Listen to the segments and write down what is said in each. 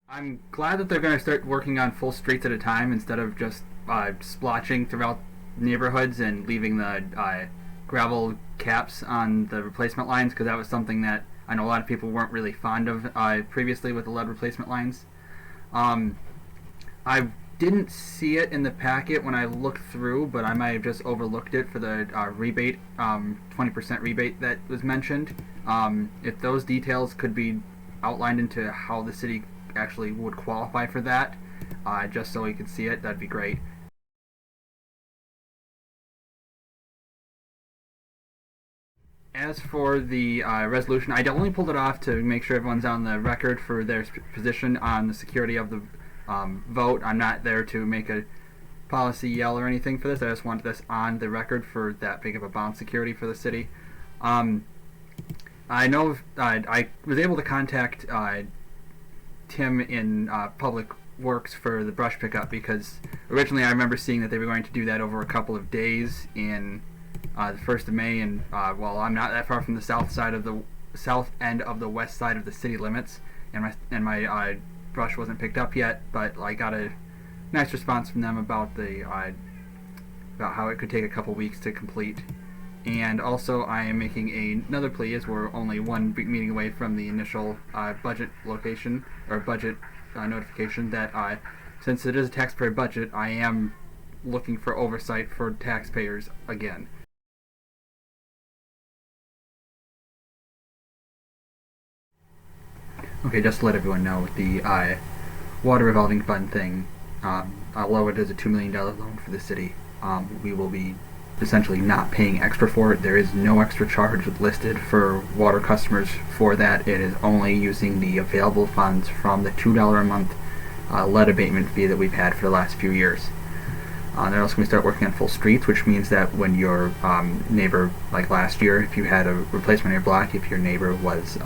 I'm glad that they're going to start working on full streets at a time instead of just splotching throughout neighborhoods and leaving the gravel caps on the replacement lines, because that was something that I know a lot of people weren't really fond of previously with the lead replacement lines. Um, I didn't see it in the packet when I looked through, but I might have just overlooked it for the rebate, 20% rebate that was mentioned. If those details could be outlined into how the city actually would qualify for that, just so we could see it, that'd be great. As for the resolution, I only pulled it off to make sure everyone's on the record for their position on the security of the vote. I'm not there to make a policy yell or anything for this. I just want this on the record for that big of a bond security for the city. Um, I know I was able to contact Tim in Public Works for the brush pickup, because originally I remember seeing that they were going to do that over a couple of days in the 1st of May, and well, I'm not that far from the south end of the west side of the city limits, and my brush wasn't picked up yet, but I got a nice response from them about the about how it could take a couple weeks to complete. And also, I am making another plea, as we're only one meeting away from the initial budget location or budget notification, that since it is a taxpayer budget, I am looking for oversight for taxpayers again. Okay, just to let everyone know, the water revolving fund thing, although it is a $2 million loan for the city, we will be essentially not paying extra for it. There is no extra charge listed for water customers for that. It is only using the available funds from the $2 a month lead abatement fee that we've had for the last few years. They're also going to start working on full streets, which means that when your neighbor, like last year, if you had a replacement on your block, if your neighbor was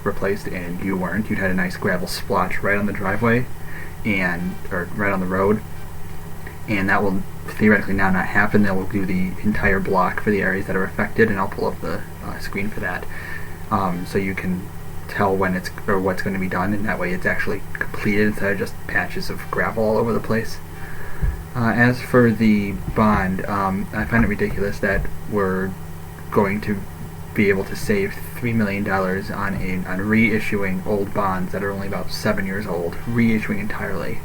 replaced and you weren't, you'd had a nice gravel splotch right on the driveway or right on the road, and that will theoretically now not happen. They will do the entire block for the areas that are affected, and I'll pull up the screen for that, so you can tell when it's or what's going to be done, and that way it's actually completed instead of just patches of gravel all over the place. As for the bond, I find it ridiculous that we're going to be able to save $3 million on reissuing old bonds that are only about 7 years old, reissuing entirely.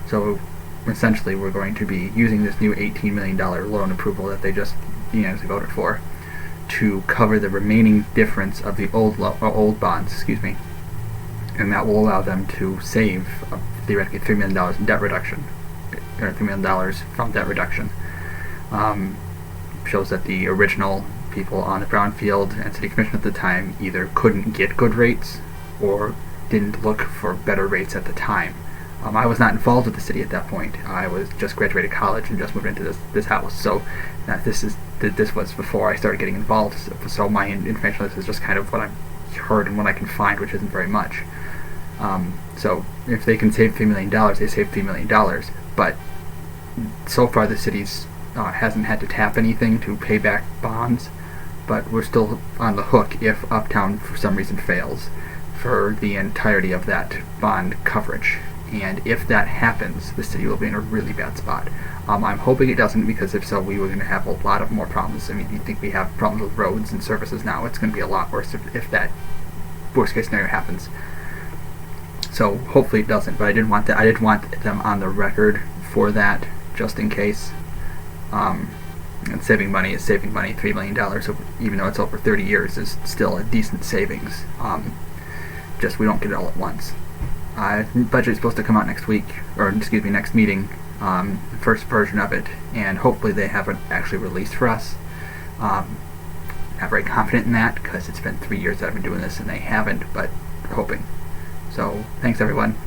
So essentially, we're going to be using this new $18 million loan approval that they just unanimously voted for to cover the remaining difference of the old bonds, and that will allow them to save theoretically $3 million in debt reduction, or $3 million from debt reduction. Shows that the original people on the Brownfield and City Commission at the time either couldn't get good rates or didn't look for better rates at the time. I was not involved with the city at that point. I was just graduated college and just moved into this house. So this was before I started getting involved. So my information on this is just kind of what I've heard and what I can find, which isn't very much. So if they can save $3 million, they save $3 million. But so far the city's hasn't had to tap anything to pay back bonds, but we're still on the hook if Uptown for some reason fails for the entirety of that bond coverage. And if that happens, the city will be in a really bad spot. I'm hoping it doesn't, because if so, we were going to have a lot of more problems. I mean, you think we have problems with roads and services now, it's going to be a lot worse if that worst case scenario happens. So hopefully it doesn't, but I didn't want them on the record for that, just in case. And saving money is saving money. $3 million, even though it's over 30 years, is still a decent savings. Just we don't get it all at once. Budget is supposed to come out next week, or next meeting, the first version of it, and hopefully they have it actually released for us. Not very confident in that, because it's been 3 years that I've been doing this and they haven't, but hoping. So thanks everyone.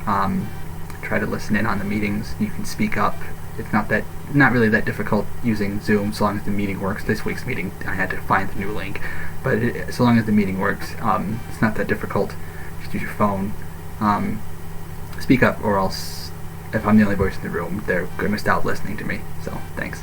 Try to listen in on the meetings. You can speak up. It's not really that difficult using Zoom, so long as the meeting works. This week's meeting, I had to find the new link, but so long as the meeting works, it's not that difficult. Just use your phone. Speak up, or else if I'm the only voice in the room, they're going to stop listening to me. So thanks.